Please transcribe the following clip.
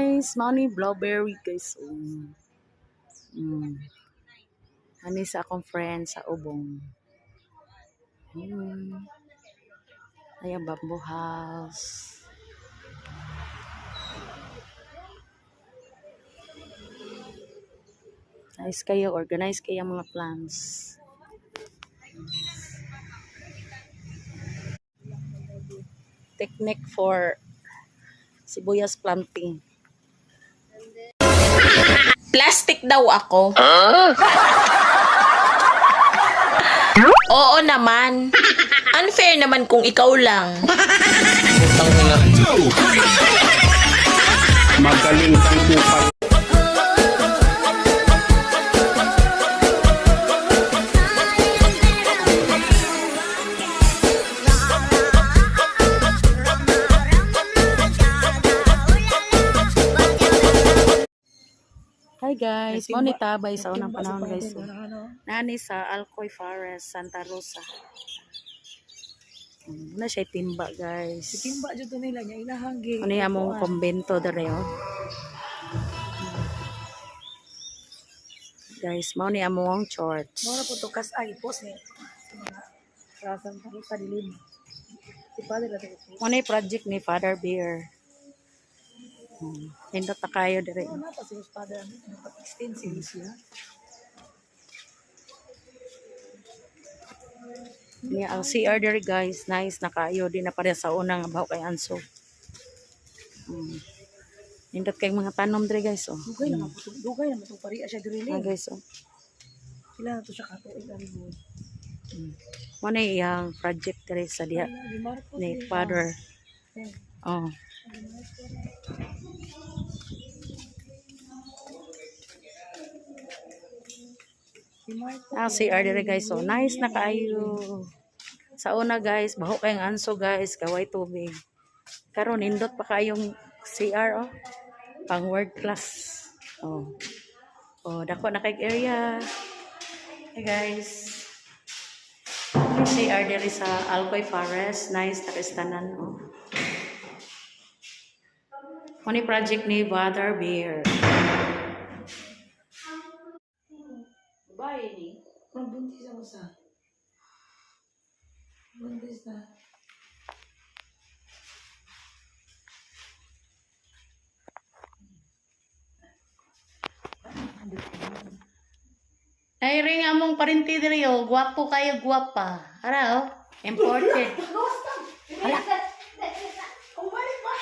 guys, mao ni blueberry guys. Ani sa akong friend sa ubong. Ayan, bamboo house. Nice kayo, organize kayo mga plants. Technique for sibuyas planting. Plastic daw ako. Oo naman. Unfair naman kung ikaw lang. Magaling kang kupat. Hi guys, mao ni tabay sa unang panahon guys. Nani sa Alcoy Forest, Santa Rosa. Na siya timba guys. Timba jud nila nya ilahang gi. Ano yung among kumbento dere oh. Guys, mao ni among church. Mora po to kas ay post ni. Sa Santa Rosa dilim. Si Father na to. Mao ni project ni Father Bear. Hindot na kayo dere. Ano pa si Father extensive siya. Niya ang CR dere guys, nice na kayo di na pare sa unang abaw kay Anso. Hindot kay mga tanom dere guys oh. Dugay na to pari siya diri. Guys oh. Sila na to siya kato igari mo. Mao ni iyang project dere sa diha ni Father. Oh. CR dire guys so nice na kayo. Sa una guys baho kayong Anso guys kaway tubig. Karon nindot pa kayong CR oh. Pang world class. Oh. Oh, dako na kay area. Hey guys. CR dire sa Alcoy Forest, nice na kastanan oh. Money project ni Father Bear. Bye ni. Buntis ako sa. Buntis na. Ay ring among parinti diri oh, gwapo kayo gwapa. Ara oh, imported. Hala. Kumbalik pa.